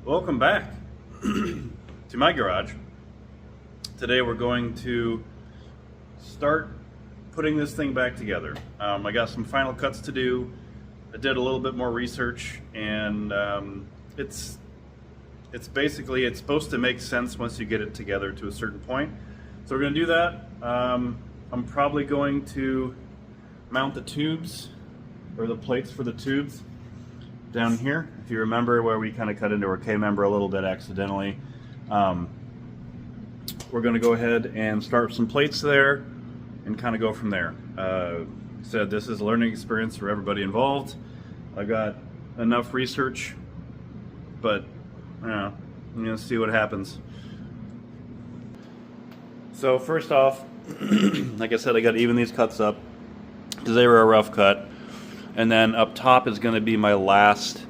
Welcome back to my garage. Today we're going to start putting this thing back together. I got some final cuts to do. I did a little bit more research, and it's basically, it's supposed to make sense once you get it together to a certain point. So we're going to do that. I'm probably going to mount the tubes, or the plates for the tubes, down here. If you remember where we kind of cut into our K-member a little bit accidentally, we're going to go ahead and start some plates there and kind of go from there. Said this is a learning experience for everybody involved. I got enough research, but I'm going to see what happens. So first off, like I said, I got to even these cuts up because they were a rough cut. And then up top is going to be my last,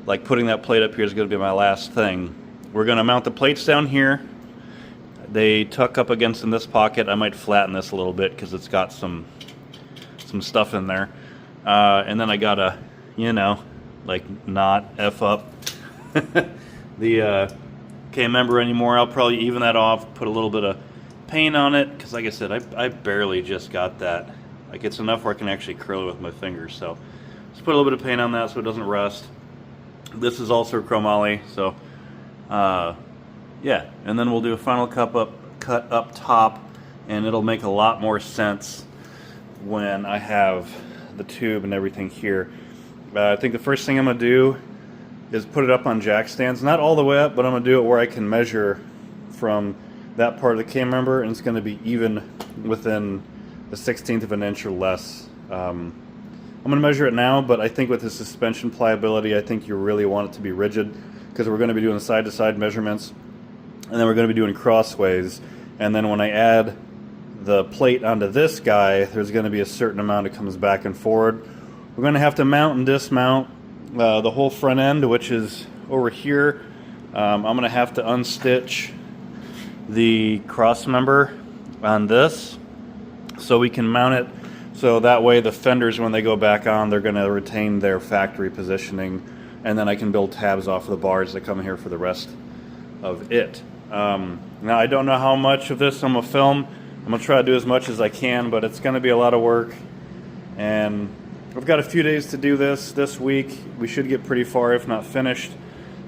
like putting that plate up here is going to be my last thing. We're going to mount the plates down here. They tuck up against in this pocket. I might flatten this a little bit because it's got some stuff in there. And then I got to, like not F up the K-member anymore. I'll probably even that off, put a little bit of paint on it, because like I said, I barely just got that. Like, it's enough where I can actually curl it with my fingers. So just put a little bit of paint on that so it doesn't rust. This is also chromoly, so yeah. And then we'll do a final cut up top, and it'll make a lot more sense when I have the tube and everything here. I think the first thing I'm going to do is put it up on jack stands. Not all the way up, but I'm going to do it where I can measure from that part of the K-member, and it's going to be even within a 1/16 of an inch or less. I'm going to measure it now, but I think with the suspension pliability, I think you really want it to be rigid, because we're going to be doing side-to-side measurements, and then we're going to be doing crossways. And then when I add the plate onto this guy, there's going to be a certain amount that comes back and forward. We're going to have to mount and dismount the whole front end, which is over here. I'm going to have to unstitch the cross member on this, so we can mount it so that way the fenders, when they go back on, they're going to retain their factory positioning, and then I can build tabs off of the bars that come here for the rest of it. Now, I don't know how much of this I'm going to film. I'm going to try to do as much as I can, but it's going to be a lot of work, and I've got a few days to do this week. We should get pretty far, if not finished.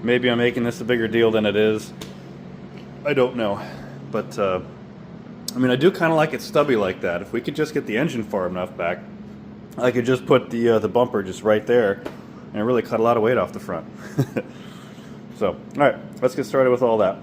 Maybe I'm making this a bigger deal than it is. I don't know, but I mean, I do kind of like it stubby like that. If we could just get the engine far enough back, I could just put the bumper just right there and really cut a lot of weight off the front. So, all right, let's get started with all that.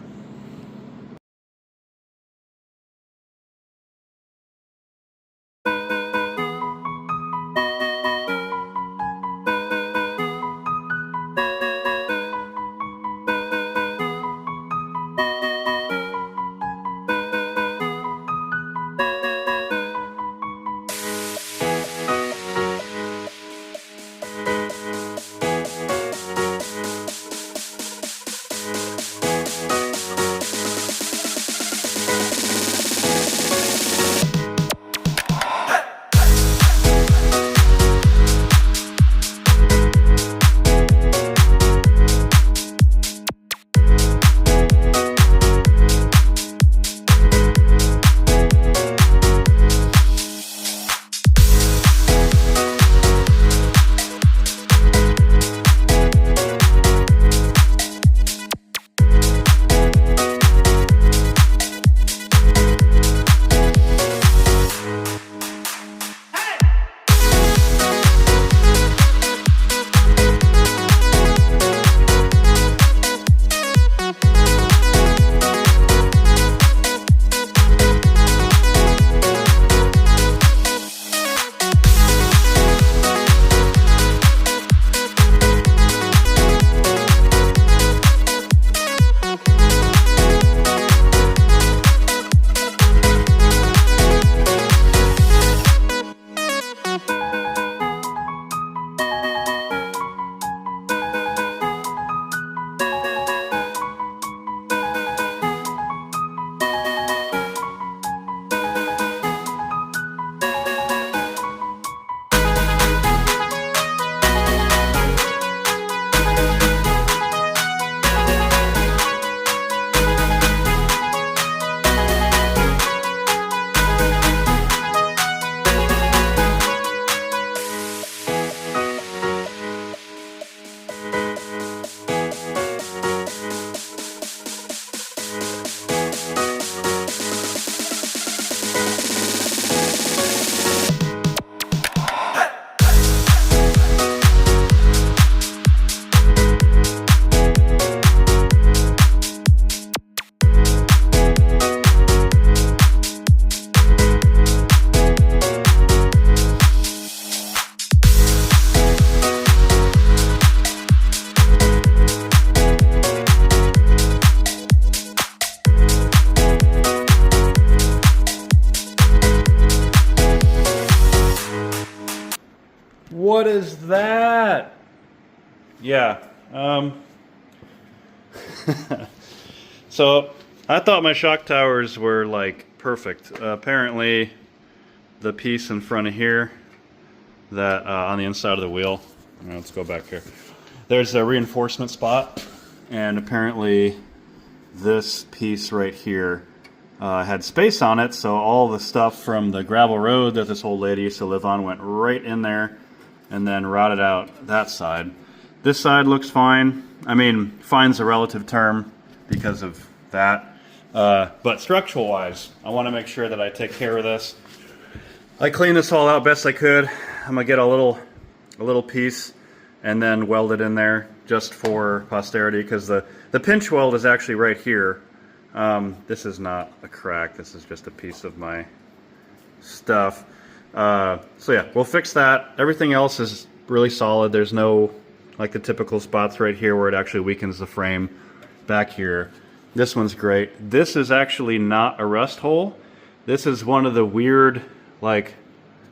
What is that? Yeah. So I thought my shock towers were like perfect. Apparently the piece in front of here, that on the inside of the wheel, let's go back here, there's a reinforcement spot, and apparently this piece right here had space on it, so all the stuff from the gravel road that this old lady used to live on went right in there and then rotted out that side. This side looks fine. I mean, fine's a relative term because of that. But structural wise, I want to make sure that I take care of this. I cleaned this all out best I could. I'm gonna get a little piece and then weld it in there just for posterity, because the pinch weld is actually right here. This is not a crack, this is just a piece of my stuff. So yeah, we'll fix that. Everything else is really solid. There's no, like, the typical spots right here where it actually weakens the frame. Back here, this one's great. This is actually not a rust hole. This is one of the weird, like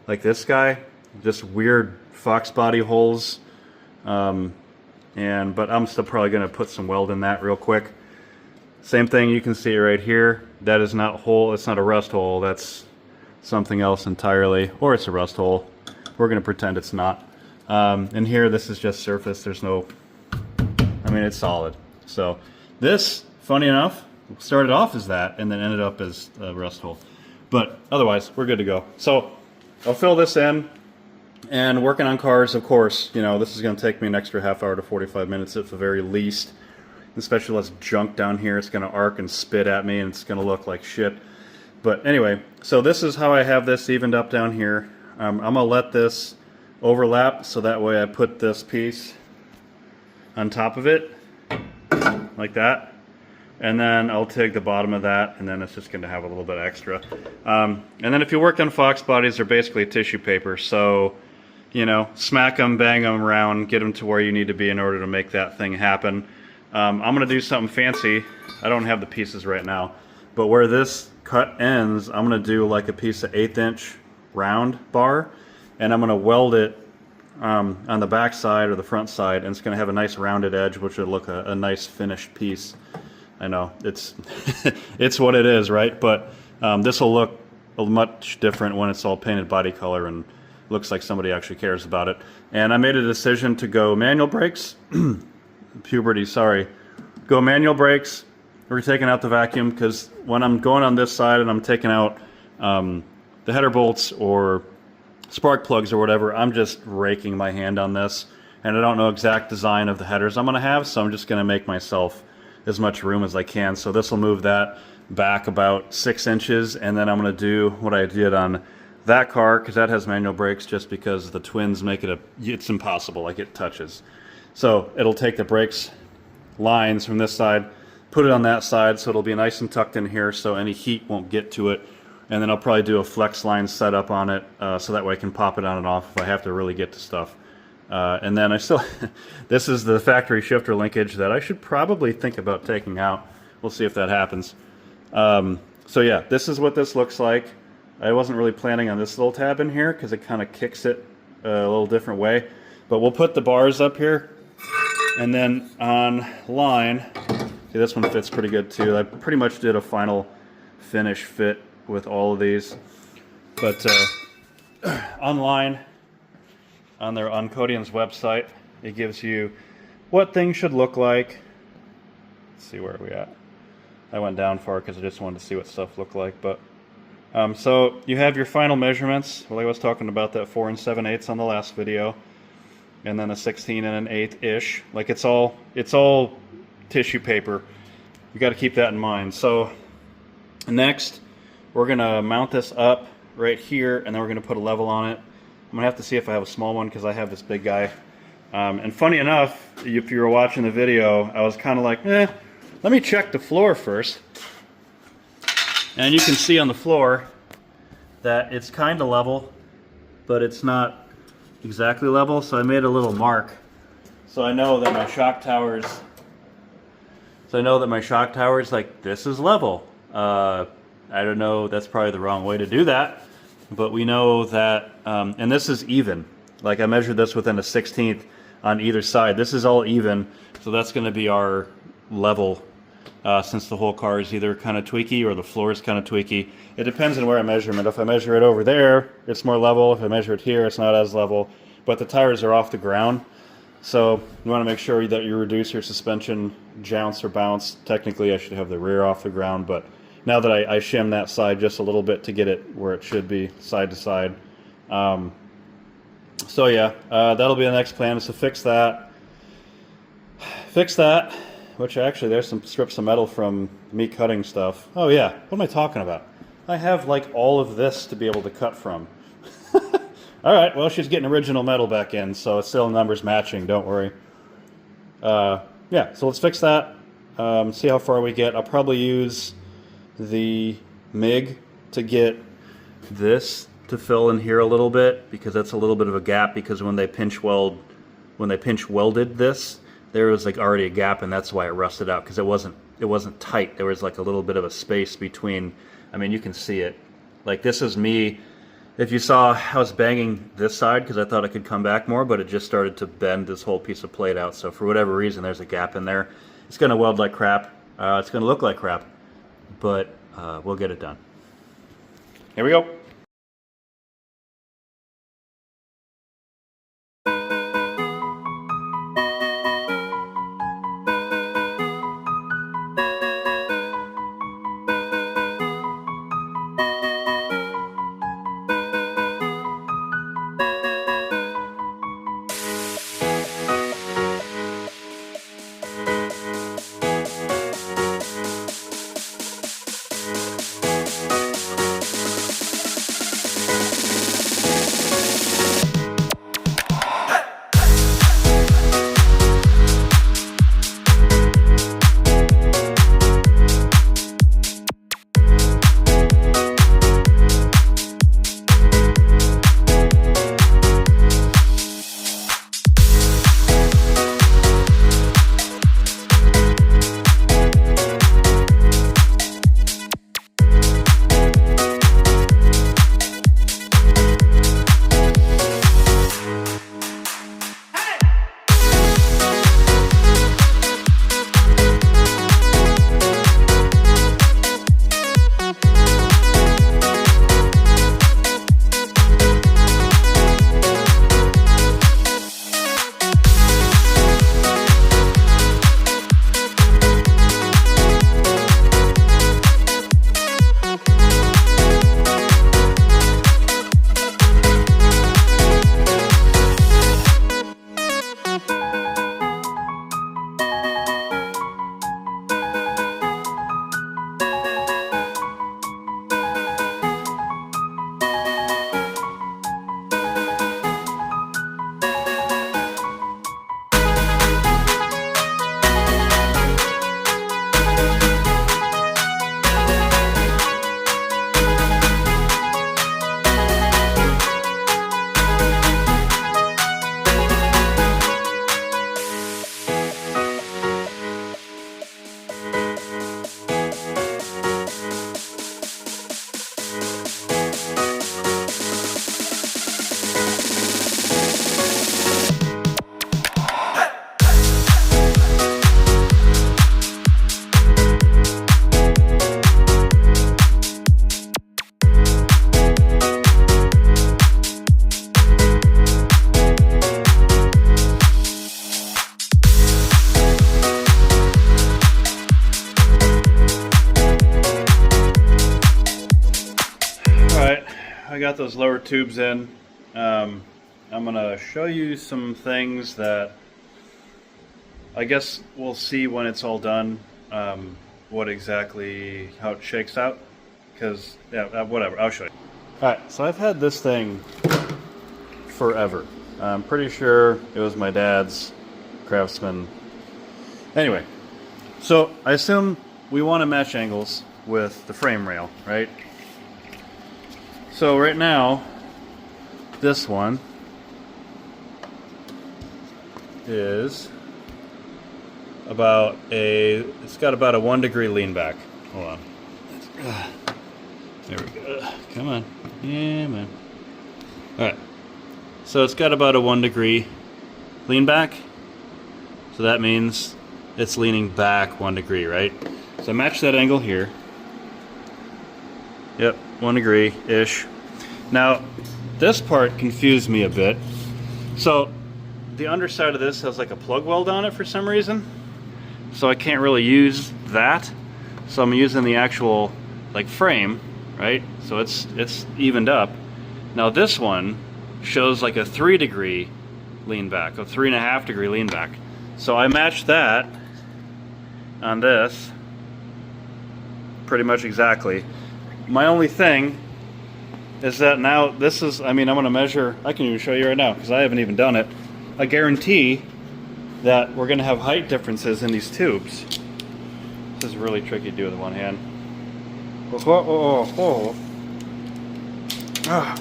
this guy, just weird fox body holes. But I'm still probably gonna put some weld in that real quick. Same thing, you can see it right here. That is not a hole, it's not a rust hole, that's something else entirely, or it's a rust hole. We're gonna pretend it's not. And here, this is just surface, there's no, I mean, it's solid. So this, funny enough, started off as that and then ended up as a rust hole. But otherwise, we're good to go. So I'll fill this in, and working on cars, of course, you know, this is gonna take me an extra half hour to 45 minutes at the very least. Especially less junk down here. It's gonna arc and spit at me and it's gonna look like shit. But anyway, so this is how I have this evened up down here. I'm gonna let this overlap so that way I put this piece on top of it, like that. And then I'll take the bottom of that, and then it's just gonna have a little bit extra. And then if you work on Fox bodies, they're basically tissue paper. So, you know, smack them, bang them around, get them to where you need to be in order to make that thing happen. I'm going to do something fancy. I don't have the pieces right now, but where this cut ends, I'm going to do like a piece of 1/8 inch round bar, and I'm going to weld it on the back side or the front side, and it's going to have a nice rounded edge, which would look a nice finished piece. I know, it's it's what it is, right? But this will look much different when it's all painted body color and looks like somebody actually cares about it. And I made a decision to go manual brakes. Puberty, sorry. Go manual brakes. We're taking out the vacuum, because when I'm going on this side and I'm taking out the header bolts or spark plugs or whatever, I'm just raking my hand on this, and I don't know exact design of the headers I'm going to have, so I'm just going to make myself as much room as I can. So this will move that back about 6 inches, and then I'm going to do what I did on that car, because that has manual brakes, just because the twins make it it's impossible, like it touches. So it'll take the brakes lines from this side, put it on that side, so it'll be nice and tucked in here so any heat won't get to it. And then I'll probably do a flex line setup on it, so that way I can pop it on and off if I have to really get to stuff. And then I still, this is the factory shifter linkage that I should probably think about taking out. We'll see if that happens. So yeah, this is what this looks like. I wasn't really planning on this little tab in here because it kind of kicks it a little different way. But we'll put the bars up here. And then on line, see, this one fits pretty good too. I pretty much did a final finish fit with all of these. But online, on Codion's website, it gives you what things should look like. Let's see, where are we at? I went down far because I just wanted to see what stuff looked like. But so you have your final measurements. Well, I was talking about that 4 7/8 on the last video. And then a 16 1/8-ish. Like it's all tissue paper. You got to keep that in mind. So next, we're gonna mount this up right here, and then we're gonna put a level on it. I'm gonna have to see if I have a small one, because I have this big guy. And funny enough, if you were watching the video, I was kind of like, let me check the floor first. And you can see on the floor that it's kind of level, but it's not exactly level, so I made a little mark so I know that my shock towers, like, this is level. I don't know, that's probably the wrong way to do that, but we know that, and this is even. Like I measured this within a 1/16 on either side. This is all even, so that's going to be our level, since the whole car is either kind of tweaky or the floor is kind of tweaky. It depends on where I measure it. If I measure it over there, it's more level. If I measure it here, it's not as level. But the tires are off the ground, so you want to make sure that you reduce your suspension jounce or bounce. Technically, I should have the rear off the ground, but now that I shim that side just a little bit to get it where it should be, side to side. So yeah, that'll be the next plan, is to fix that. Which actually, there's some strips of metal from me cutting stuff. Oh yeah, what am I talking about? I have like all of this to be able to cut from. Alright, well, she's getting original metal back in, so it's still numbers matching, don't worry. Yeah, so let's fix that, see how far we get. I'll probably use the MIG to get this to fill in here a little bit, because that's a little bit of a gap, because when they pinch welded this, there was like already a gap, and that's why it rusted out, because it wasn't tight. There was like a little bit of a space between. I mean, you can see it. Like, this is me. If you saw, I was banging this side because I thought it could come back more, but it just started to bend this whole piece of plate out. So for whatever reason, there's a gap in there. It's going to weld like crap. It's going to look like crap, but we'll get it done. Here we go. I got those lower tubes in. I'm gonna show you some things that I guess we'll see when it's all done, what exactly, how it shakes out, because, yeah, whatever, I'll show you. Alright, so I've had this thing forever. I'm pretty sure it was my dad's Craftsman. Anyway, so I assume we want to match angles with the frame rail, right? So right now, this one is about it's got about a 1 degree lean back. Hold on. There we go. Come on. Yeah, man. Alright. So it's got about a 1 degree lean back. So that means it's leaning back 1 degree, right? So match that angle here. Yep, 1 degree-ish. Now, this part confused me a bit. So the underside of this has like a plug weld on it for some reason. So I can't really use that. So I'm using the actual like frame, right? So it's evened up. Now this one shows like a 3 degree lean back, a 3.5 degree lean back. So I matched that on this pretty much exactly. My only thing is that now this is, I mean, I'm going to measure, I can even show you right now because I haven't even done it. I guarantee that we're going to have height differences in these tubes. This is really tricky to do with one hand.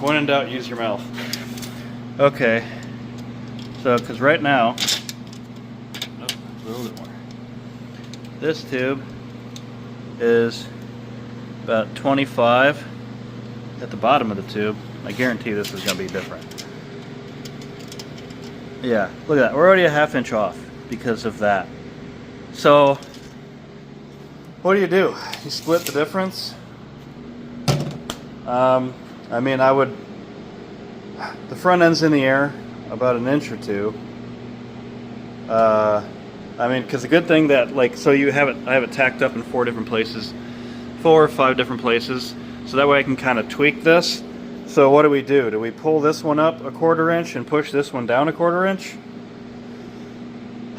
When in doubt, use your mouth. Okay, so because right now, a little bit more. This tube is about 25 at the bottom of the tube. I guarantee this is going to be different. Yeah, look at that. We're already a 1/2 inch off because of that. So, what do? You split the difference? I mean, I would. The front end's in the air about 1 inch or 2. I mean, because the good thing that, like, so you have it, I have it tacked up in 4 different places, 4 or 5 different places, so that way I can kind of tweak this. So what do? Do we pull this one up a 1/4 inch and push this one down a 1/4 inch?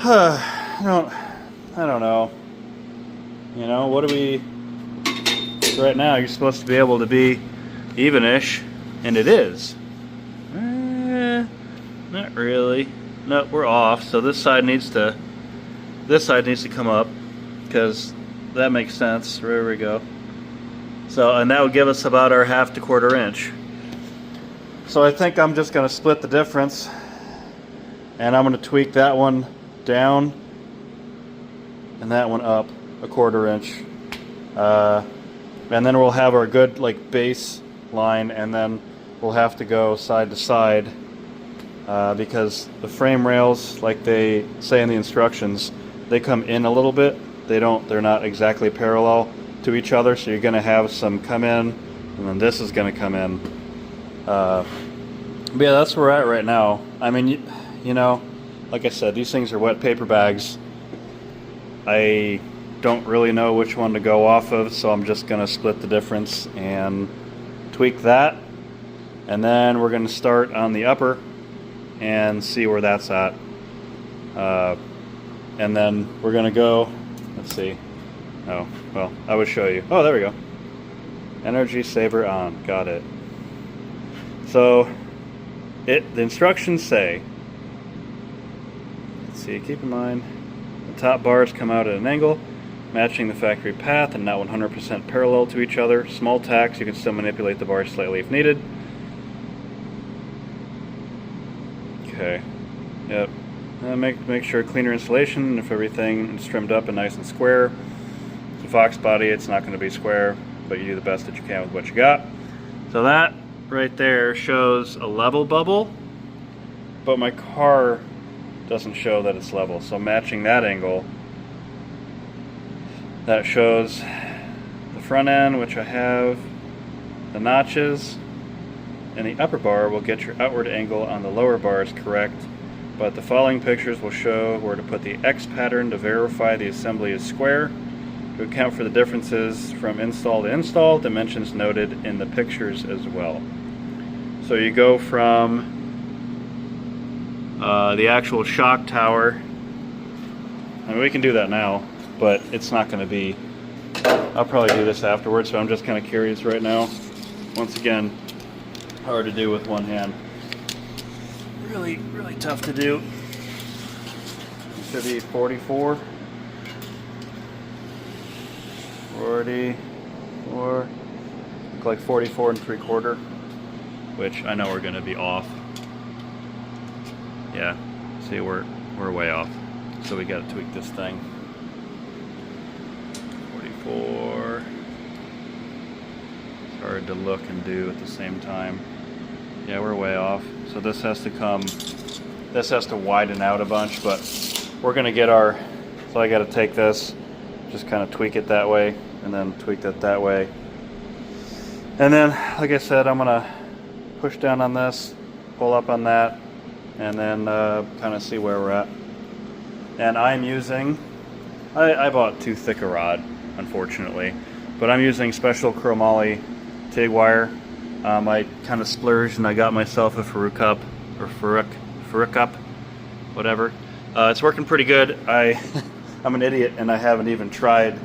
I don't know. You know, what do we? Right now, you're supposed to be able to be even-ish, and it is. Not really. No, we're off. So this side needs to come up because that makes sense. There we go. So, and that would give us about our 1/2 to 1/4 inch. So I think I'm just going to split the difference, and I'm going to tweak that one down and that one up a 1/4 inch. And then we'll have our good like base line, and then we'll have to go side to side because the frame rails, like they say in the instructions, they come in a little bit. They're not exactly parallel to each other, so you're going to have some come in, and then this is going to come in. But yeah, that's where we're at right now. I mean, you know, like I said, these things are wet paper bags. I don't really know which one to go off of, so I'm just going to split the difference and tweak that. And then we're going to start on the upper and see where that's at. And then we're going to go, let's see. Oh, well, I would show you. Oh, there we go. Energy saver on. Got it. So, the instructions say, let's see, keep in mind, the top bars come out at an angle, matching the factory path and not 100% parallel to each other. Small tacks, you can still manipulate the bars slightly if needed. Okay, yep. Make sure cleaner installation if everything is trimmed up and nice and square. The Fox body, it's not going to be square, but you do the best that you can with what you got. So that right there shows a level bubble, but my car doesn't show that it's level. So matching that angle, that shows the front end, which I have the notches, and the upper bar will get your outward angle on the lower bars correct, but the following pictures will show where to put the X pattern to verify the assembly is square. To account for the differences from install to install, dimensions noted in the pictures as well. So you go from the actual shock tower. I mean, we can do that now, but it's not going to be, I'll probably do this afterwards, so I'm just kind of curious right now. Once again, hard to do with one hand. Really, really tough to do. It should be 44. 44, look like 44 3/4, which I know we're going to be off. Yeah, see, we're way off. So we got to tweak this thing. 44. It's hard to look and do at the same time. Yeah, we're way off. So this has to widen out a bunch, but we're gonna get our, so I gotta take this, just kind of tweak it that way, and then tweak that way. And then, like I said, I'm gonna push down on this, pull up on that, and then kind of see where we're at. And I'm using, I bought too thick a rod, unfortunately, but I'm using special chromoly TIG wire. I kind of splurged and I got myself a Faruq whatever. It's working pretty good. I'm an idiot and I haven't even tried.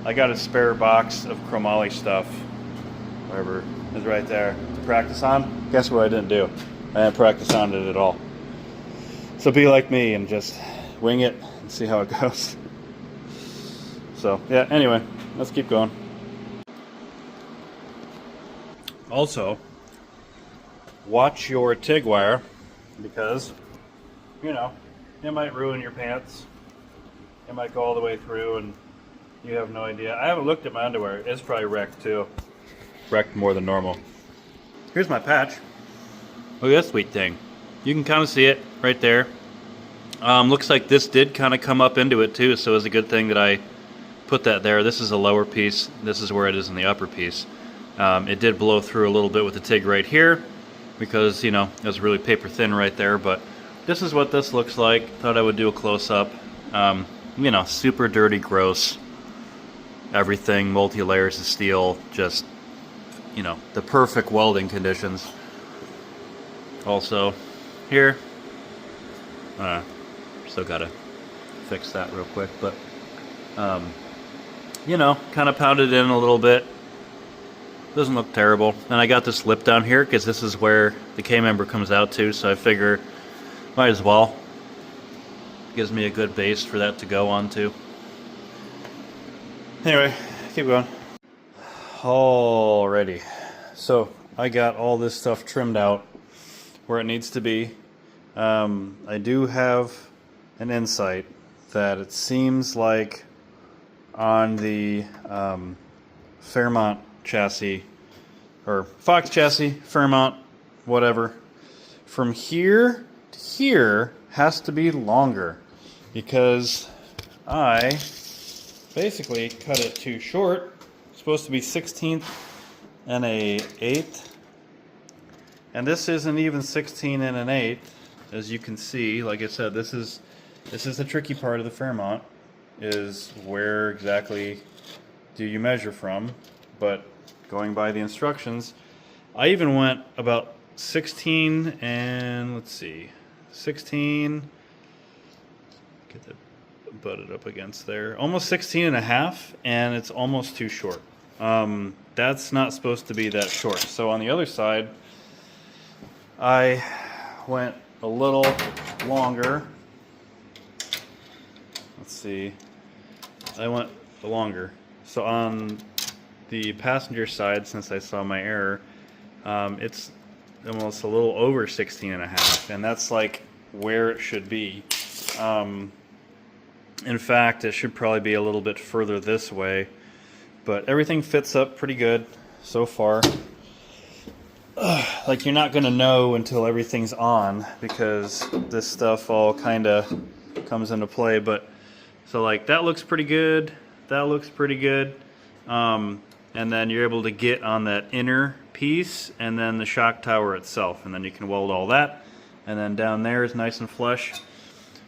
I got a spare box of chromoly stuff, whatever is right there, to practice on. Guess what I didn't do? I didn't practice on it at all. So be like me and just wing it and see how it goes. So yeah, anyway, let's keep going. Also, watch your TIG wire, because, you know, it might ruin your pants. It might go all the way through and you have no idea. I haven't looked at my underwear. It's probably wrecked too. Wrecked more than normal. Here's my patch. Look at that sweet thing. You can kind of see it right there. Looks like this did kind of come up into it too, so it's a good thing that I put that there. This is a lower piece. This is where it is in the upper piece. It did blow through a little bit with the TIG right here because, you know, it was really paper thin right there, but this is what this looks like. Thought I would do a close-up. You know, super dirty, gross. Everything, multi-layers of steel, just, you know, the perfect welding conditions. Also, here, still gotta fix that real quick, but, you know, kind of pounded in a little bit. Doesn't look terrible. And I got this lip down here because this is where the K-member comes out to, so I figure might as well. Gives me a good base for that to go onto. Anyway, keep going. Alrighty. So I got all this stuff trimmed out where it needs to be. I do have an insight that it seems like on the Fairmont chassis, or Fox chassis, Fairmont, whatever, from here to here has to be longer because I basically cut it too short. It's supposed to be 16th and a 8th, and this isn't even 16 and an 8th, as you can see. Like I said, this is the tricky part of the Fairmont, is where exactly do you measure from. But going by the instructions, I even went about 16 and, let's see, 16, get that butted up against there, almost 16 and a half, and it's almost too short. That's not supposed to be that short. So on the other side, I went a little longer. Let's see, I went longer. So on the passenger side, since I saw my error, it's almost a little over 16 and a half, and that's like where it should be. In fact, it should probably be a little bit further this way, but everything fits up pretty good so far. Like, you're not gonna know until everything's on, because this stuff all kind of comes into play. But so, like, that looks pretty good, that looks pretty good, and then you're able to get on that inner piece and then the shock tower itself, and then you can weld all that, and then down there is nice and flush.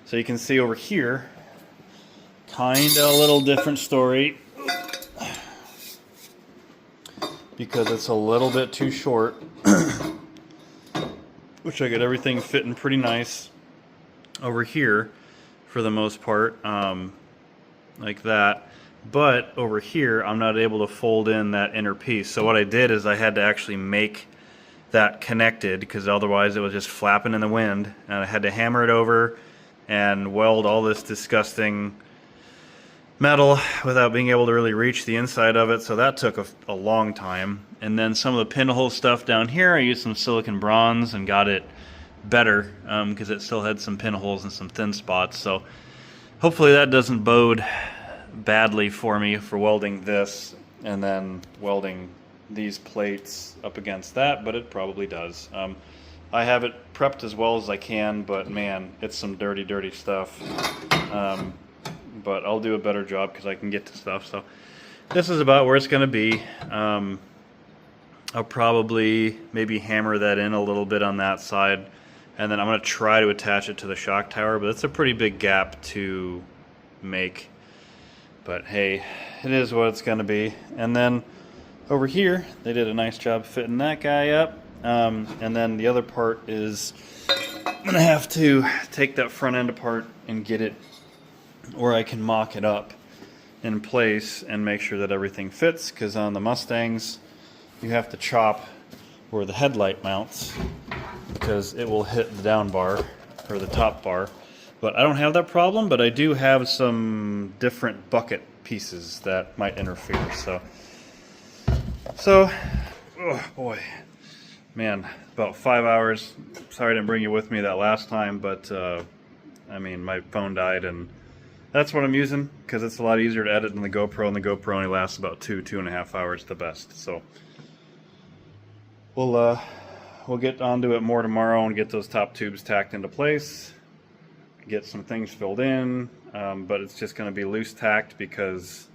So you can see over here, kind of a little different story, because it's a little bit too short, which I got everything fitting pretty nice over here for the most part, like that. But over here, I'm not able to fold in that inner piece. So what I did is I had to actually make that connected, because otherwise it was just flapping in the wind. And I had to hammer it over and weld all this disgusting metal without being able to really reach the inside of it. So that took a long time. And then some of the pinhole stuff down here, I used some silicon bronze and got it better, because it still had some pinholes and some thin spots. So hopefully that doesn't bode badly for me for welding this and then welding these plates up against that, but it probably does. I have it prepped as well as I can, but man, it's some dirty, dirty stuff. But I'll do a better job because I can get to stuff. So this is about where it's going to be. I'll probably maybe hammer that in a little bit on that side, and then I'm going to try to attach it to the shock tower, but it's a pretty big gap to make. But hey, it is what it's going to be. And then over here, they did a nice job fitting that guy up. And then the other part is I'm going to have to take that front end apart and get it where I can mock it up in place and make sure that everything fits, because on the Mustangs you have to chop where the headlight mounts because it will hit the down bar or the top bar. But I don't have that problem, but I do have some different bucket pieces that might interfere. So oh boy, man, about 5 hours. Sorry I didn't bring you with me that last time, but I mean, my phone died, and that's what I'm using because it's a lot easier to edit than the GoPro, and the GoPro only lasts about 2.5 hours at the best. So we'll get onto it more tomorrow and get those top tubes tacked into place, get some things filled in, but it's just going to be loose tacked because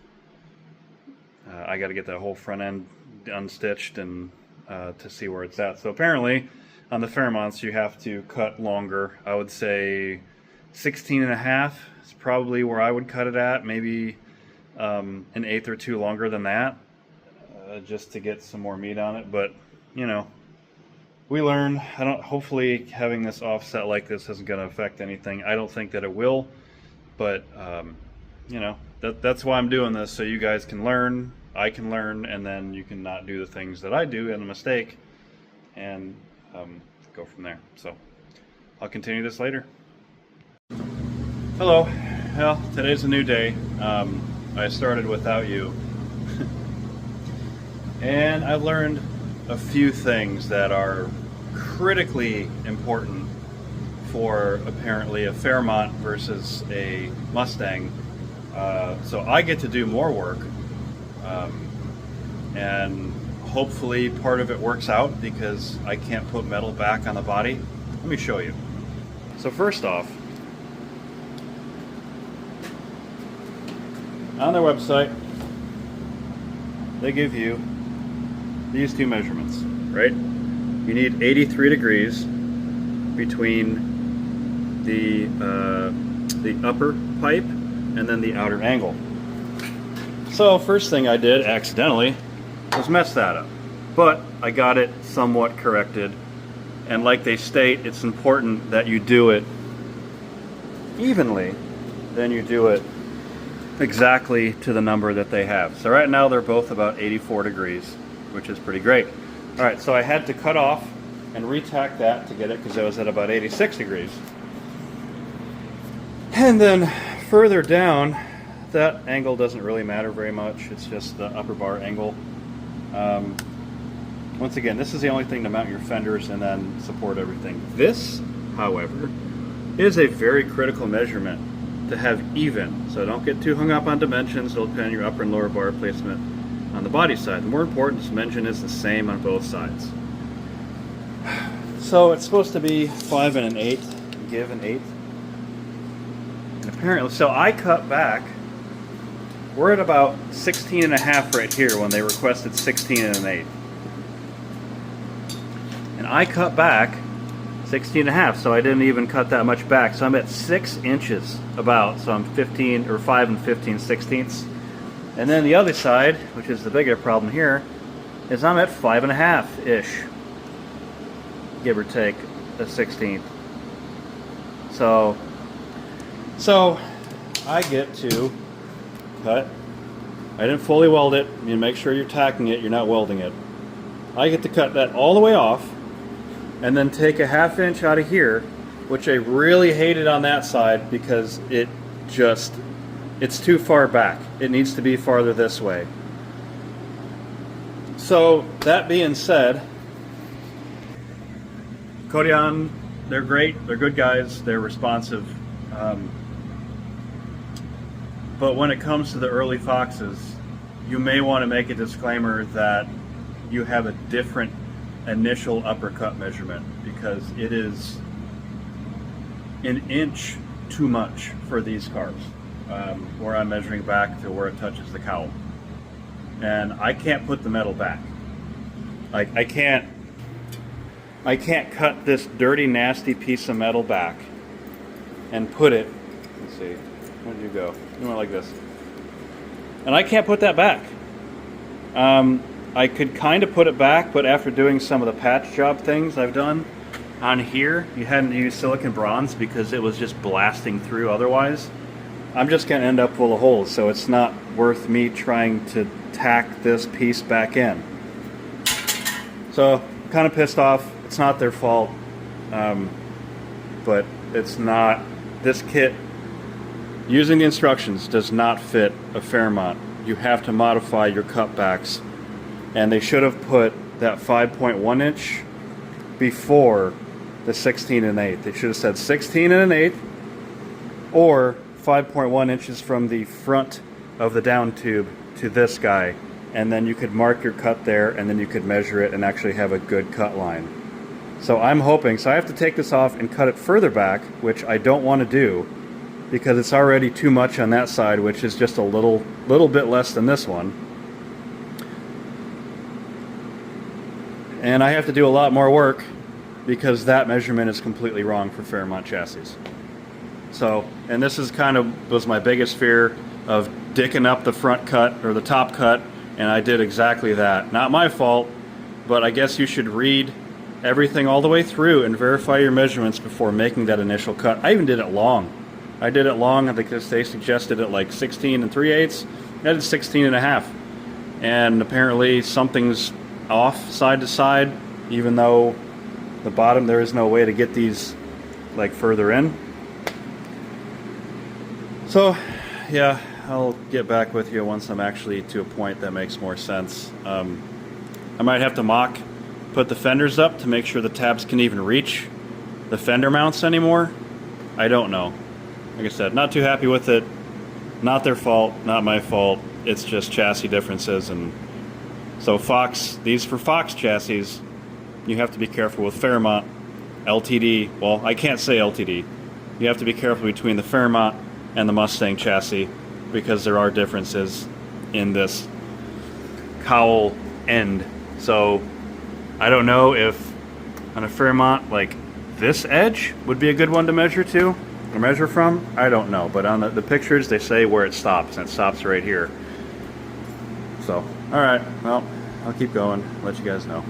I got to get that whole front end unstitched and to see where it's at. So apparently on the Fairmonts you have to cut longer. I would say 16.5 is probably where I would cut it at, maybe an eighth or two longer than that, just to get some more meat on it. But you know, we learn. Hopefully having this offset like this isn't going to affect anything. I don't think that it will, but you know, that's why I'm doing this, so you guys can learn, I can learn, and then you can not do the things that I do and a mistake, and go from there. So I'll continue this later. Hello. Well, today's a new day. I started without you. And I've learned a few things that are critically important for apparently a Fairmont versus a Mustang. So I get to do more work, and hopefully part of it works out because I can't put metal back on the body. Let me show you. So first off, on their website they give you these two measurements, right? You need 83 degrees between the upper pipe and then the outer angle. So first thing I did accidentally was mess that up, but I got it somewhat corrected, and like they state, it's important that you do it evenly, then you do it exactly to the number that they have. So right now they're both about 84 degrees, which is pretty great. All right, so I had to cut off and retack that to get it because it was at about 86 degrees. And then further down, that angle doesn't really matter very much. It's just the upper bar angle. Once again, this is the only thing to mount your fenders and then support everything. This, however, is a very critical measurement to have even. So don't get too hung up on dimensions. It'll depend on your upper and lower bar placement on the body side. The more important dimension is the same on both sides. So it's supposed to be 5 1/8, give an eighth. And apparently, so I cut back. We're at about 16.5 right here when they requested 16 1/8. And I cut back 16.5, so I didn't even cut that much back. So I'm at 6 inches about, so I'm 15 or 5 15/16. And then the other side, which is the bigger problem here, is I'm at 5 1/2-ish, give or take a 16th. So I get to cut. I didn't fully weld it. You make sure you're tacking it, you're not welding it. I get to cut that all the way off and then take a 1/2 inch out of here, which I really hated on that side because it's too far back. It needs to be farther this way. So that being said, Codion, they're great, they're good guys, they're responsive. But when it comes to the early Foxes, you may want to make a disclaimer that you have a different initial uppercut measurement, because it is an inch too much for these cars, where I'm measuring back to where it touches the cowl. And I can't put the metal back. Like, I can't cut this dirty, nasty piece of metal back and put it, let's see, where did you go? You went like this. And I can't put that back. I could kind of put it back, but after doing some of the patch job things I've done on here, you hadn't used silicon bronze because it was just blasting through otherwise. I'm just going to end up full of holes, so it's not worth me trying to tack this piece back in. So, kind of pissed off. It's not their fault, but it's not, this kit, using the instructions, does not fit a Fairmont. You have to modify your cutbacks, and they should have put that 5.1 inch before the 16 1/8. They should have said 16 1/8 or 5.1 inches from the front of the down tube to this guy, and then you could mark your cut there, and then you could measure it and actually have a good cut line. So I'm hoping, so I have to take this off and cut it further back, which I don't want to do because it's already too much on that side, which is just a little bit less than this one. And I have to do a lot more work because that measurement is completely wrong for Fairmont chassis. So, and this is kind of was my biggest fear of dicking up the front cut or the top cut, and I did exactly that. Not my fault, but I guess you should read everything all the way through and verify your measurements before making that initial cut. I even did it long. I did it long, I think they suggested it like 16 3/8. I did 16 1/2. And apparently something's off side to side, even though the bottom, there is no way to get these like further in. So yeah, I'll get back with you once I'm actually to a point that makes more sense. I might have to put the fenders up to make sure the tabs can even reach the fender mounts anymore. I don't know. Like I said, not too happy with it. Not their fault, not my fault. It's just chassis differences. And so Fox, these for Fox chassis, you have to be careful with Fairmont, LTD. Well, I can't say LTD. You have to be careful between the Fairmont and the Mustang chassis because there are differences in this cowl end. So I don't know if on a Fairmont, like this edge would be a good one to measure to, or measure from. I don't know, but on the pictures they say where it stops, and it stops right here. So, all right, well, I'll keep going, let you guys know.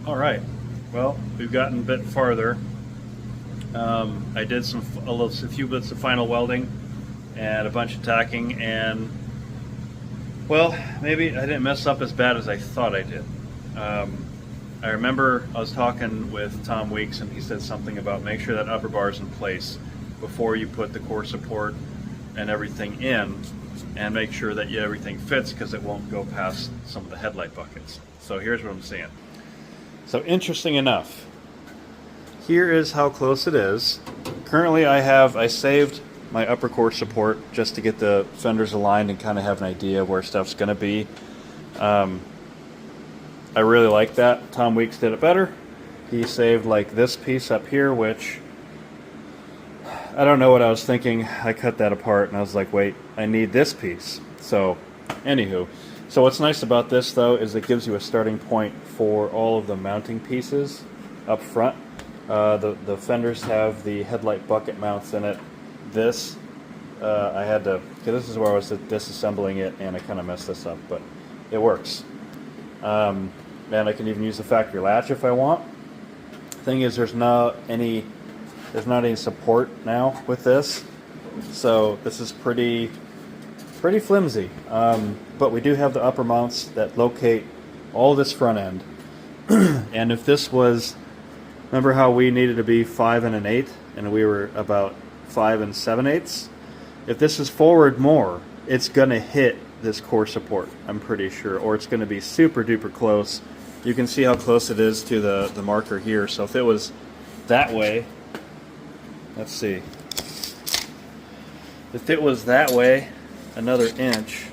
All right, well, we've gotten a bit farther. I did a few bits of final welding and a bunch of tacking, and well, maybe I didn't mess up as bad as I thought I did. I remember I was talking with Tom Weeks, and he said something about make sure that upper bar is in place before you put the core support and everything in, and make sure that everything fits because it won't go past some of the headlight buckets. So here's what I'm seeing. So interesting enough, here is how close it is. Currently I saved my upper core support just to get the fenders aligned and kind of have an idea of where stuff's going to be. I really like that. Tom Weeks did it better. He saved like this piece up here, which I don't know what I was thinking. I cut that apart and I was like, wait, I need this piece. So anywho, so what's nice about this though is it gives you a starting point for all of the mounting pieces up front. The fenders have the headlight bucket mounts in it. This I had to, this is where I was disassembling it and I kind of messed this up, but it works. And I can even use the factory latch if I want. Thing is, there's not any support now with this, so this is pretty flimsy. But we do have the upper mounts that locate all this front end. And if this was, remember how we needed to be 5 1/8, and we were about 5 7/8. If this is forward more, it's gonna hit this core support, I'm pretty sure, or it's gonna be super duper close. You can see how close it is to the marker here. So if it was that way, let's see. If it was that way, another inch,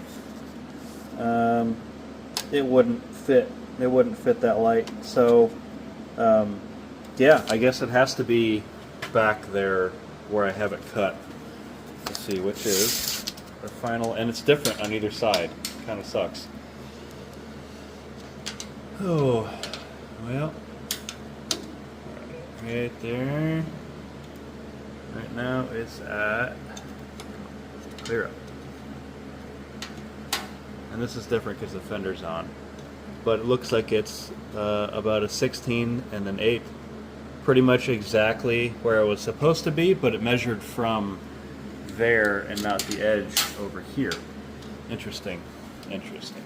it wouldn't fit it wouldn't fit that light. So yeah, I guess it has to be back there where I have it cut. Let's see which is the final, and it's different on either side. Kind of sucks. Oh, well, right there. Right now it's at clear up. And this is different because the fender's on. But it looks like it's about a 16 and an 8. Pretty much exactly where it was supposed to be, but it measured from there and not the edge over here. Interesting. Interesting.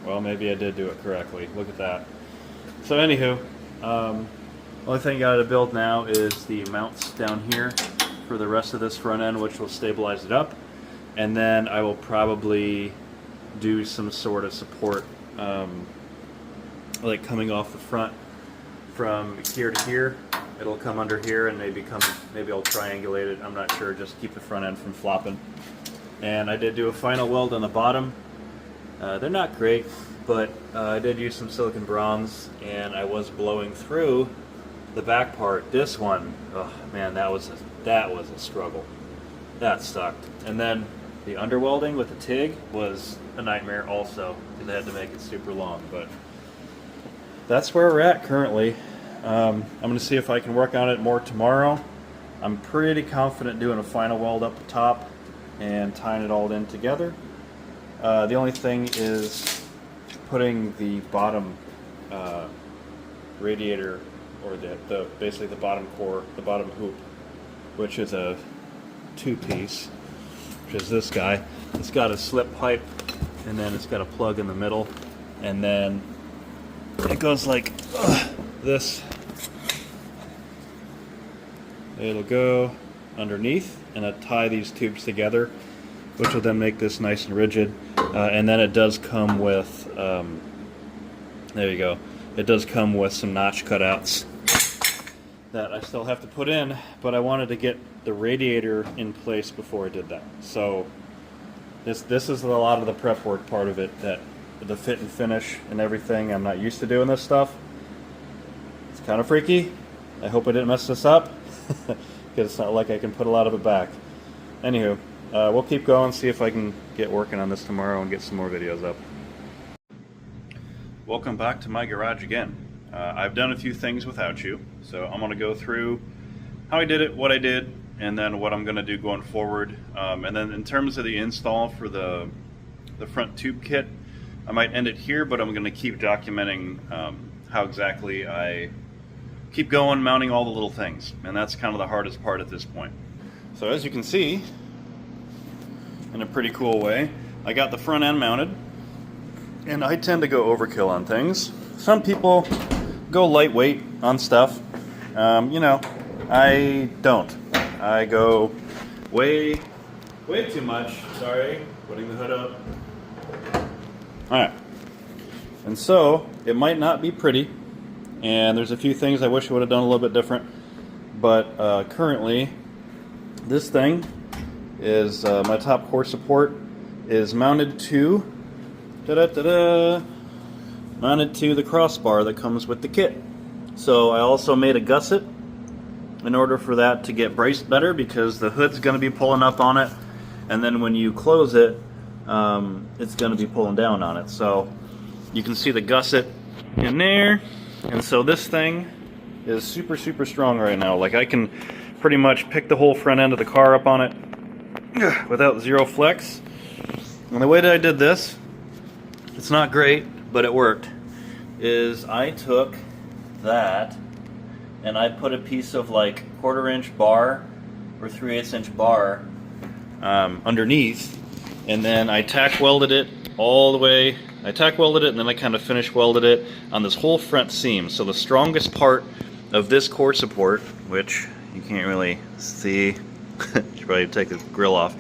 Well, maybe I did do it correctly. Look at that. So anywho, only thing I got to build now is the mounts down here for the rest of this front end, which will stabilize it up. And then I will probably do some sort of support, like coming off the front from here to here. It'll come under here and maybe I'll triangulate it. I'm not sure, just keep the front end from flopping. And I did do a final weld on the bottom. They're not great, but I did use some silicon bronze, and I was blowing through the back part. This one, oh man, that was a struggle. That sucked. And then the underwelding with the TIG was a nightmare also, because I had to make it super long. But that's where we're at currently. I'm going to see if I can work on it more tomorrow. I'm pretty confident doing a final weld up the top and tying it all in together. The only thing is putting the bottom radiator, or basically the bottom core, the bottom hoop, which is a 2-piece, which is this guy. It's got a slip pipe, and then it's got a plug in the middle, and then it goes like this. It'll go underneath, and I tie these tubes together, which will then make this nice and rigid. And then it does come with, there you go, it does come with some notch cutouts that I still have to put in, but I wanted to get the radiator in place before I did that. So this is a lot of the prep work part of it, that the fit and finish and everything. I'm not used to doing this stuff. It's kind of freaky. I hope I didn't mess this up, because it's not like I can put a lot of it back. Anywho, we'll keep going, see if I can get working on this tomorrow and get some more videos up. Welcome back to my garage again. I've done a few things without you, so I'm going to go through how I did it, what I did, and then what I'm going to do going forward. And then in terms of the install for the front tube kit, I might end it here, but I'm going to keep documenting how exactly I keep going, mounting all the little things. And that's kind of the hardest part at this point. So as you can see, in a pretty cool way, I got the front end mounted, and I tend to go overkill on things. Some people go lightweight on stuff. You know, I don't. I go way too much. Sorry, putting the hood up. Alright, and so it might not be pretty, and there's a few things I wish I would have done a little bit different, but currently this thing is my top core support is mounted to mounted to the crossbar that comes with the kit. So I also made a gusset in order for that to get braced better, because the hood's going to be pulling up on it, and then when you close it, it's going to be pulling down on it. So you can see the gusset in there, and so this thing is super strong right now. Like, I can pretty much pick the whole front end of the car up on it without zero flex. And the way that I did this, it's not great, but it worked, is I took that and I put a piece of like 1/4 inch bar or 3/8 inch bar underneath, and then I tack welded it all the way. I tack welded it, and then I kind of finish welded it on this whole front seam. So the strongest part of this core support, which you can't really see, should probably take the grill off,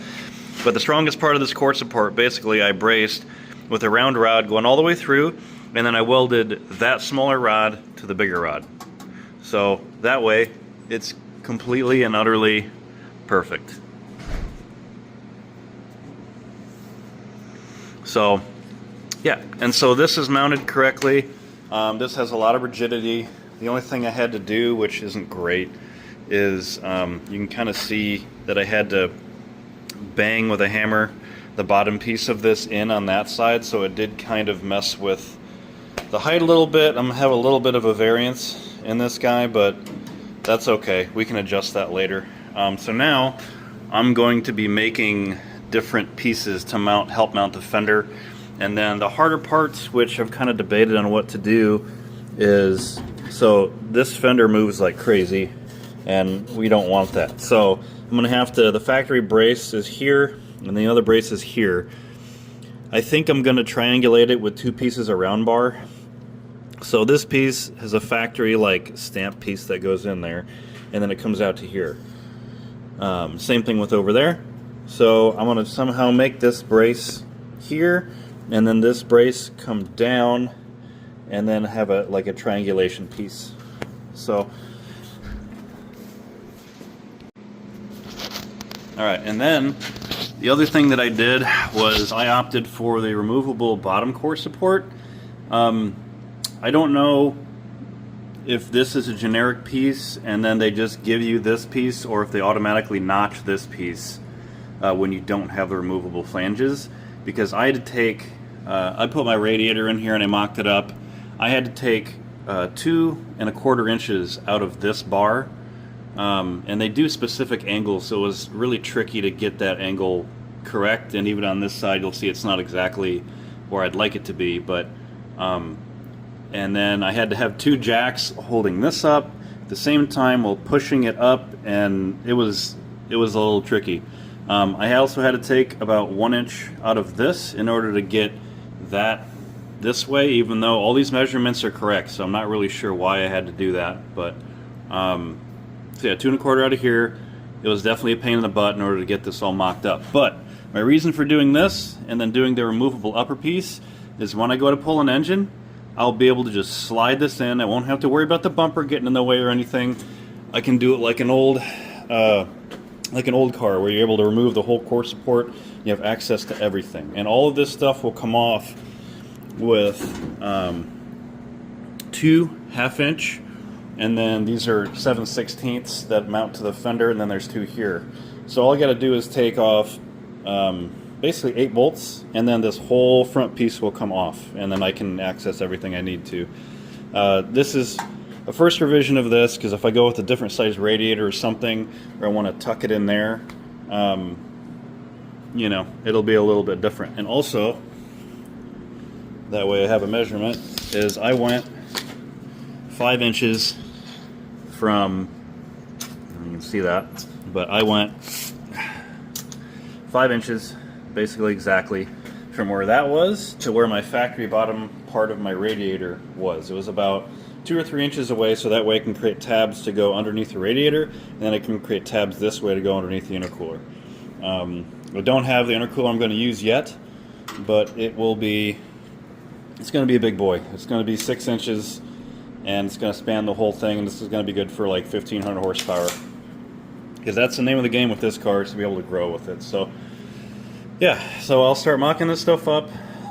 but the strongest part of this core support, basically I braced with a round rod going all the way through, and then I welded that smaller rod to the bigger rod. So that way it's completely and utterly perfect. So Yeah, and so this is mounted correctly. This has a lot of rigidity. The only thing I had to do, which isn't great, is you can kind of see that I had to bang with a hammer the bottom piece of this in on that side, so it did kind of mess with the height a little bit. I'm going to have a little bit of a variance in this guy, but that's okay. We can adjust that later. So now I'm going to be making different pieces to help mount the fender. And then the harder parts, which I've kind of debated on what to do, is, so this fender moves like crazy, and we don't want that. So I'm going to have to, the factory brace is here, and the other brace is here. I think I'm going to triangulate it with 2 pieces of round bar. So this piece has a factory like stamp piece that goes in there, and then it comes out to here. Same thing with over there. So I'm going to somehow make this brace here, and then this brace come down, and then have a like a triangulation piece. So all right, and then the other thing that I did was I opted for the removable bottom core support. I don't know if this is a generic piece and then they just give you this piece, or if they automatically notch this piece when you don't have the removable flanges. Because I had to take, I put my radiator in here and I mocked it up. I had to take 2 1/4 inches out of this bar. And they do specific angles, so it was really tricky to get that angle correct. And even on this side, you'll see it's not exactly where I'd like it to be. But and then I had to have 2 jacks holding this up at the same time while pushing it up, and it was a little tricky. I also had to take about 1 inch out of this in order to get that this way, even though all these measurements are correct. So I'm not really sure why I had to do that, but. So yeah, 2 1/4 out of here. It was definitely a pain in the butt in order to get this all mocked up. But my reason for doing this and then doing the removable upper piece is when I go to pull an engine, I'll be able to just slide this in. I won't have to worry about the bumper getting in the way or anything. I can do it like an old car where you're able to remove the whole core support. You have access to everything, and all of this stuff will come off with 2 1/2-inch. And then these are 7/16 that mount to the fender, and then there's 2 here. So all I got to do is take off basically 8 bolts, and then this whole front piece will come off, and then I can access everything I need to. This is a first revision of this, because if I go with a different size radiator or something, or I want to tuck it in there, you know, it'll be a little bit different. And also, that way I have a measurement, is I went 5 inches from, you can see that, but I went 5 inches, basically exactly, from where that was to where my factory bottom part of my radiator was. It was about 2 or 3 inches away, so that way I can create tabs to go underneath the radiator, and then I can create tabs this way to go underneath the intercooler. I don't have the intercooler I'm going to use yet, but it's going to be a big boy. It's going to be 6 inches, and it's going to span the whole thing, and this is going to be good for like 1,500 horsepower. Because that's the name of the game with this car, is to be able to grow with it. So, yeah, so I'll start mocking this stuff up,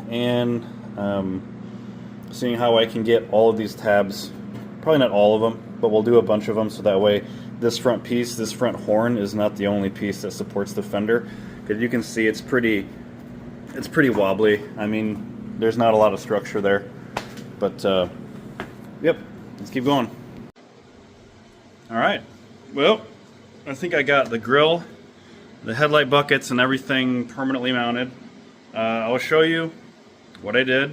and seeing how I can get all of these tabs. Probably not all of them, but we'll do a bunch of them, so that way this front piece, this front horn, is not the only piece that supports the fender. Because you can see it's pretty wobbly. I mean, there's not a lot of structure there. But, yep, let's keep going. Alright, well, I think I got the grill, the headlight buckets, and everything permanently mounted. I'll show you what I did.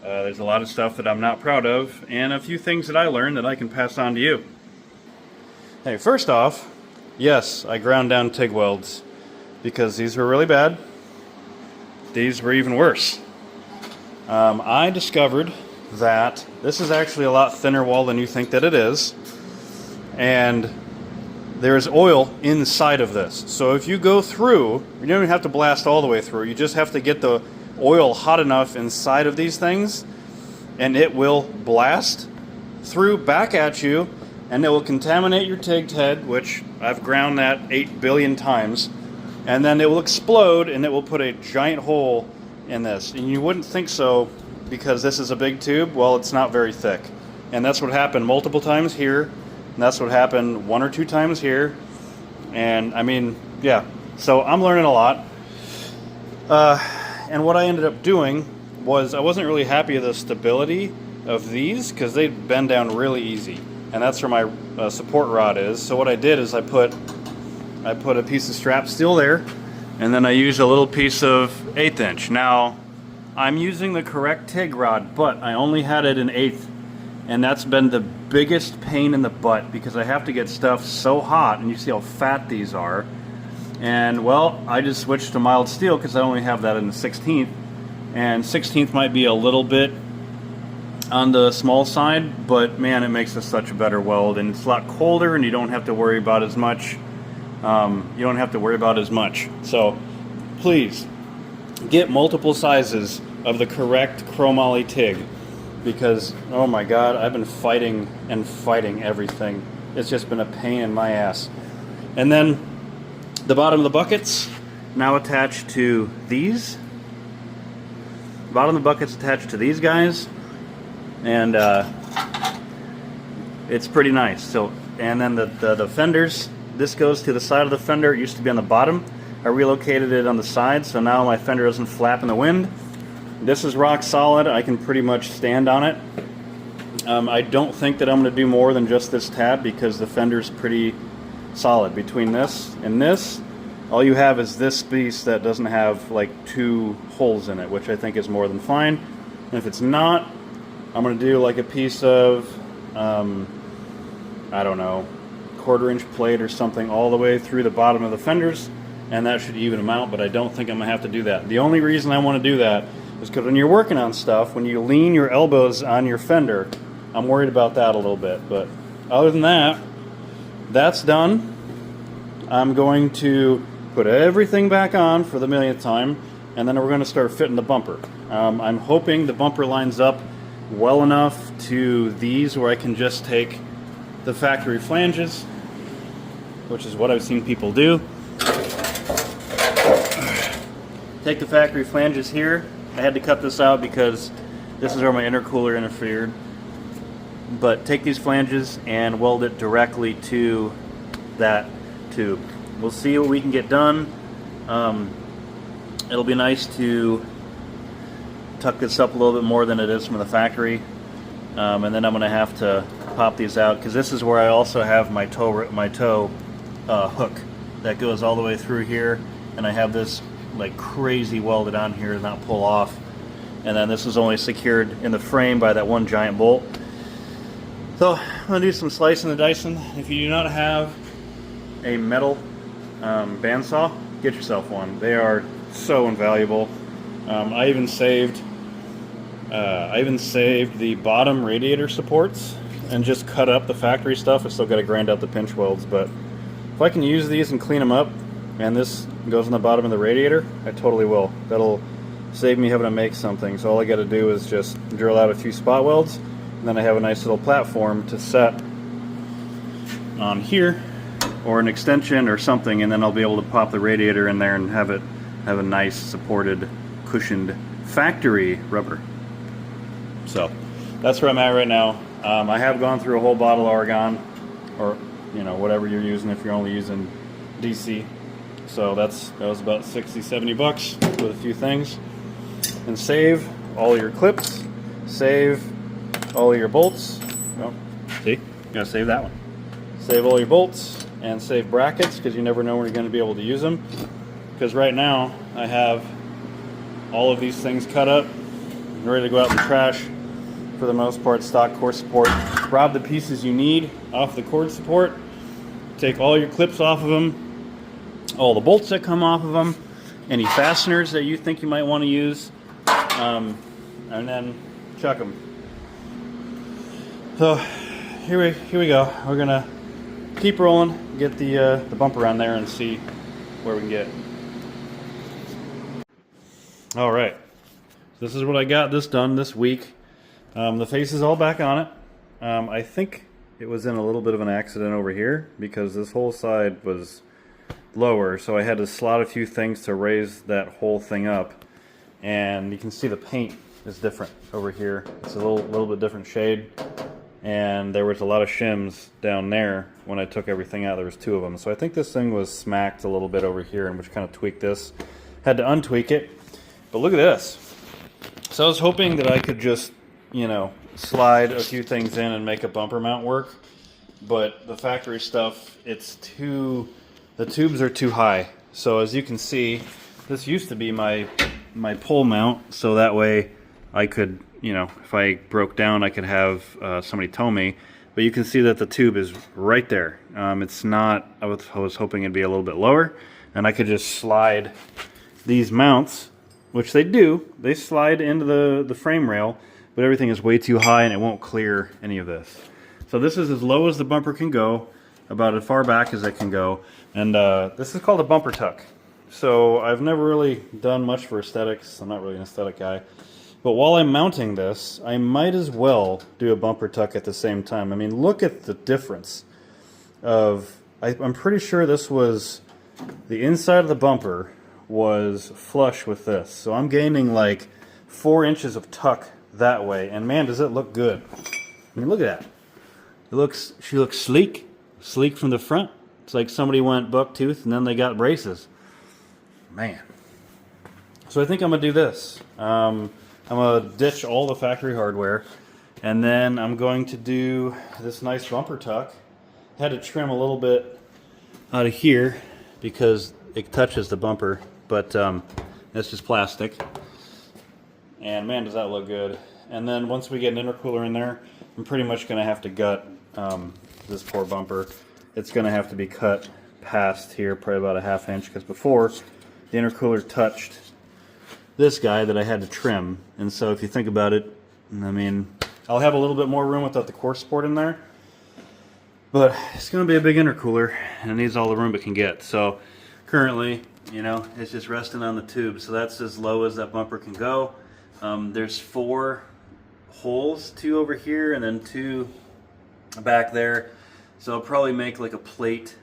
There's a lot of stuff that I'm not proud of, and a few things that I learned that I can pass on to you. Hey, first off, yes, I ground down TIG welds, because these were really bad. These were even worse. I discovered that this is actually a lot thinner wall than you think that it is, and there's oil inside of this. So if you go through, you don't even have to blast all the way through, you just have to get the oil hot enough inside of these things, and it will blast through back at you, and it will contaminate your TIG head, which I've ground that 8 billion times, and then it will explode, and it will put a giant hole in this. And you wouldn't think so because this is a big tube. Well, it's not very thick. And that's what happened multiple times here. And that's what happened 1 or 2 times here. And I mean, yeah. So I'm learning a lot. And what I ended up doing was I wasn't really happy with the stability of these because they bend down really easy. And that's where my support rod is. So what I did is I put a piece of strap steel there, and then I used a little piece of 1/8 inch. Now, I'm using the correct TIG rod, but I only had it in 1/8, and that's been the biggest pain in the butt because I have to get stuff so hot, and you see how fat these are. And well, I just switched to mild steel because I only have that in the 16th, and 16th might be a little bit on the small side, but man, it makes us such a better weld, and it's a lot colder, and you don't have to worry about as much. So please get multiple sizes of the correct chromoly TIG, because oh my god, I've been fighting everything. It's just been a pain in my ass. And then the bottom of the buckets now attached to these. Bottom of the bucket's attached to these guys, and it's pretty nice. So, and then the fenders, this goes to the side of the fender. It used to be on the bottom. I relocated it on the side, so now my fender doesn't flap in the wind. This is rock solid. I can pretty much stand on it. I don't think that I'm going to do more than just this tab because the fender's pretty solid. Between this and this, all you have is this piece that doesn't have like 2 holes in it, which I think is more than fine. And if it's not, I'm going to do like a piece of, I don't know, 1/4 inch plate or something all the way through the bottom of the fenders, and that should even them out, but I don't think I'm going to have to do that. The only reason I want to do that is because when you're working on stuff, when you lean your elbows on your fender, I'm worried about that a little bit. But other than that, that's done. I'm going to put everything back on for the millionth time, and then we're going to start fitting the bumper. I'm hoping the bumper lines up well enough to these where I can just take the factory flanges, which is what I've seen people do. Take the factory flanges here. I had to cut this out because this is where my intercooler interfered. But take these flanges and weld it directly to that tube. We'll see what we can get done. It'll be nice to tuck this up a little bit more than it is from the factory. And then I'm going to have to pop these out because this is where I also have my toe hook that goes all the way through here, and I have this like crazy welded on here to not pull off. And then this is only secured in the frame by that one giant bolt. So I'm going to do some slicing and dicing. If you do not have a metal bandsaw, get yourself one. They are so invaluable. I even saved the bottom radiator supports and just cut up the factory stuff. I still got to grind out the pinch welds, but if I can use these and clean them up, and this goes on the bottom of the radiator, I totally will. That'll save me having to make something. So all I got to do is just drill out a few spot welds, and then I have a nice little platform to set on here, or an extension or something, and then I'll be able to pop the radiator in there and have a nice supported, cushioned factory rubber. So that's where I'm at right now. I have gone through a whole bottle of Oregon, or whatever you're using if you're only using DC. So that was about $60-70 with a few things. And save all your clips, save all your bolts. Oh, see, gotta save that one. Save all your bolts and save brackets because you never know when you're going to be able to use them. Because right now I have all of these things cut up, ready to go out in the trash. For the most part, stock cord support. Rob the pieces you need off the cord support. Take all your clips off of them, all the bolts that come off of them, any fasteners that you think you might want to use, and then chuck them. So here we go. We're gonna keep rolling, get the bumper on there, and see where we can get. All right, so this is what I got done this week. The face is all back on it. I think it was in a little bit of an accident over here because this whole side was lower, so I had to slot a few things to raise that whole thing up. and you can see the paint is different over here. It's a little bit different shade, and there was a lot of shims down there when I took everything out. There was 2 of them, so I think this thing was smacked a little bit over here, and which kind of tweaked this. Had to untweak it, but look at this. So I was hoping that I could just, you know, slide a few things in and make a bumper mount work, but the factory stuff, the tubes are too high. So as you can see, this used to be my pole mount, so that way I could, you know, if I broke down, I could have somebody tow me. But you can see that the tube is right there. It's not, I was hoping it'd be a little bit lower, and I could just slide these mounts, which they do. They slide into the frame rail, but everything is way too high and it won't clear any of this. So this is as low as the bumper can go, about as far back as it can go, and this is called a bumper tuck. So I've never really done much for aesthetics. I'm not really an aesthetic guy. But while I'm mounting this, I might as well do a bumper tuck at the same time. I mean, look at the difference of, I'm pretty sure this was, the inside of the bumper was flush with this. So I'm gaining like 4 inches of tuck that way. And man, does it look good. I mean, look at that. She looks sleek. Sleek from the front. It's like somebody went buck tooth and then they got braces. Man. So I think I'm going to do this. I'm going to ditch all the factory hardware, and then I'm going to do this nice bumper tuck. Had to trim a little bit out of here because it touches the bumper, but that's just plastic. And man, does that look good. And then once we get an intercooler in there, I'm pretty much going to have to gut this poor bumper. It's going to have to be cut past here, probably about a 1/2 inch, because before the intercooler touched this guy that I had to trim. And so if you think about it, I mean, I'll have a little bit more room without the core support in there, but it's going to be a big intercooler and it needs all the room it can get. So currently, you know, it's just resting on the tube, so that's as low as that bumper can go. There's 4 holes, 2 over here and then 2 back there, so I'll probably make like a plate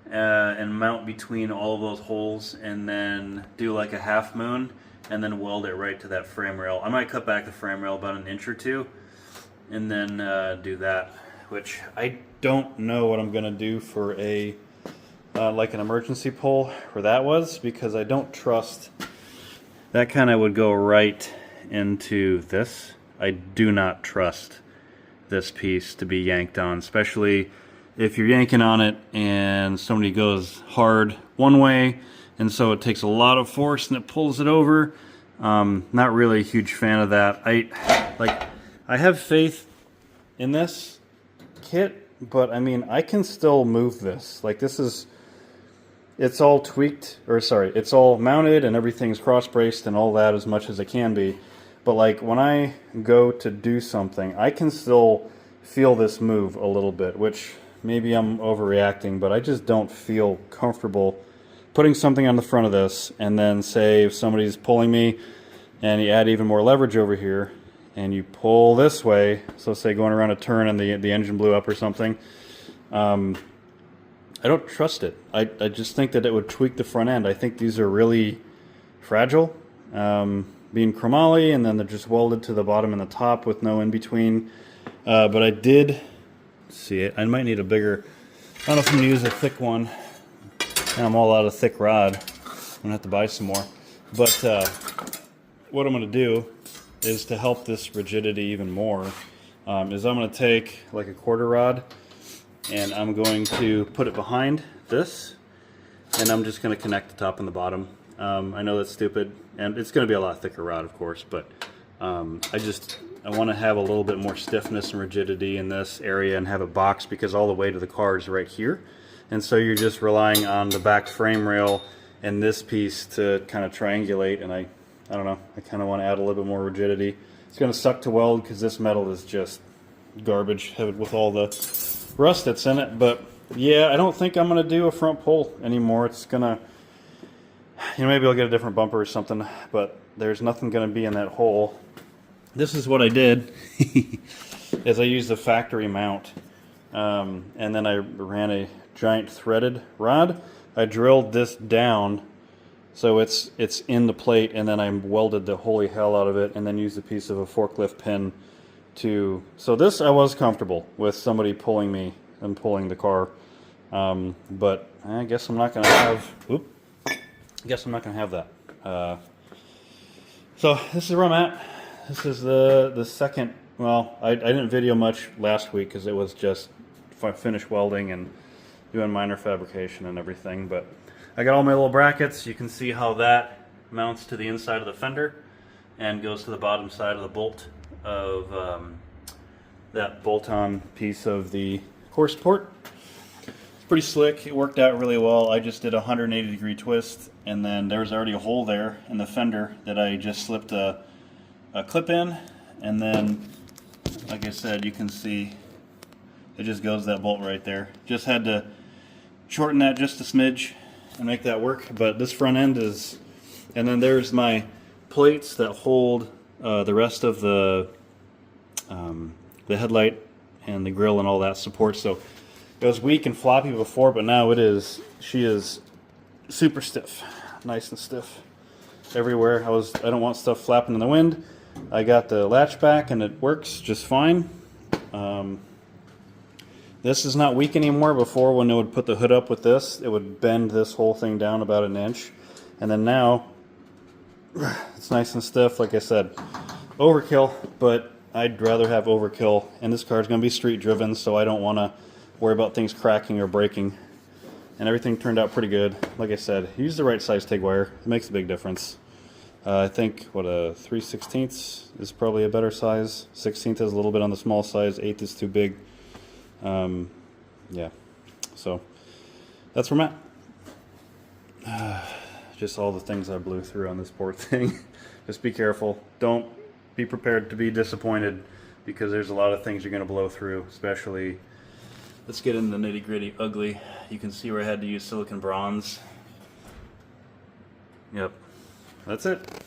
and mount between all of those holes, and then do like a half moon and then weld it right to that frame rail. I might cut back the frame rail about 1 inch or 2 and then do that, which I don't know what I'm gonna do for a like an emergency pole where that was, because I don't trust that. Kind of would go right into this. I do not trust this piece to be yanked on, especially if you're yanking on it and somebody goes hard one way, and so it takes a lot of force and it pulls it over. Not really a huge fan of that. I have faith in this kit, but I mean, I can still move this. Like, this is, it's all tweaked, or sorry, it's all mounted and everything's cross braced and all that as much as it can be. But like when I go to do something, I can still feel this move a little bit, which maybe I'm overreacting, but I just don't feel comfortable putting something on the front of this, and then say if somebody's pulling me and you add even more leverage over here and you pull this way, so say going around a turn and the engine blew up or something, I don't trust it. I just think that it would tweak the front end. I think these are really fragile, being chromoly, and then they're just welded to the bottom and the top with no in between. But I did see it. I might need a bigger, I don't know if I'm going to use a thick one, and I'm all out of thick rod. I'm going to have to buy some more. But what I'm going to do is, to help this rigidity even more, is I'm going to take like a 1/4 rod, and I'm going to put it behind this, and I'm just going to connect the top and the bottom. I know that's stupid, and it's going to be a lot thicker rod, of course, but I want to have a little bit more stiffness and rigidity in this area and have a box, because all the weight of the car is right here. And so you're just relying on the back frame rail and this piece to kind of triangulate, and I don't know, I kind of want to add a little bit more rigidity. It's going to suck to weld because this metal is just garbage with all the rust that's in it. But yeah, I don't think I'm going to do a front pole anymore. It's going to, you know, maybe I'll get a different bumper or something, but there's nothing going to be in that hole. This is what I did, is I used the factory mount, and then I ran a giant threaded rod. I drilled this down So it's in the plate, and then I welded the holy hell out of it, and then used a piece of a forklift pin to. So this I was comfortable with somebody pulling me and pulling the car, but I guess I'm not gonna have. I guess I'm not gonna have that. So this is where I'm at. This is the second. Well, I didn't video much last week because it was just finished welding and doing minor fabrication and everything, but I got all my little brackets. You can see how that mounts to the inside of the fender and goes to the bottom side of the bolt of that bolt-on piece of the core support. It's pretty slick. It worked out really well. I just did a 180-degree twist, and then there's already a hole there in the fender that I just slipped a clip in, and then, like I said, you can see it just goes that bolt right there. Just had to shorten that just a smidge and make that work, but this front end is, and then there's my plates that hold the rest of the headlight and the grill and all that support. So it was weak and floppy before, but now she is super stiff, nice and stiff everywhere. I don't want stuff flapping in the wind. I got the latch back and it works just fine. This is not weak anymore. Before, when it would put the hood up with this, it would bend this whole thing down about an inch. And then now, it's nice and stiff. Like I said, overkill, but I'd rather have overkill. And this car is going to be street driven, so I don't want to worry about things cracking or breaking. And everything turned out pretty good. Like I said, use the right size TIG wire. It makes a big difference. I think, what, a 3/16 is probably a better size. 16th is a little bit on the small size. 1/8 is too big. Yeah, so that's where I'm at. Just all the things I blew through on this poor thing. Just be careful. Don't be prepared to be disappointed, because there's a lot of things you're going to blow through, especially, let's get into the nitty gritty. Ugly. You can see where I had to use silicon bronze. Yep, that's it.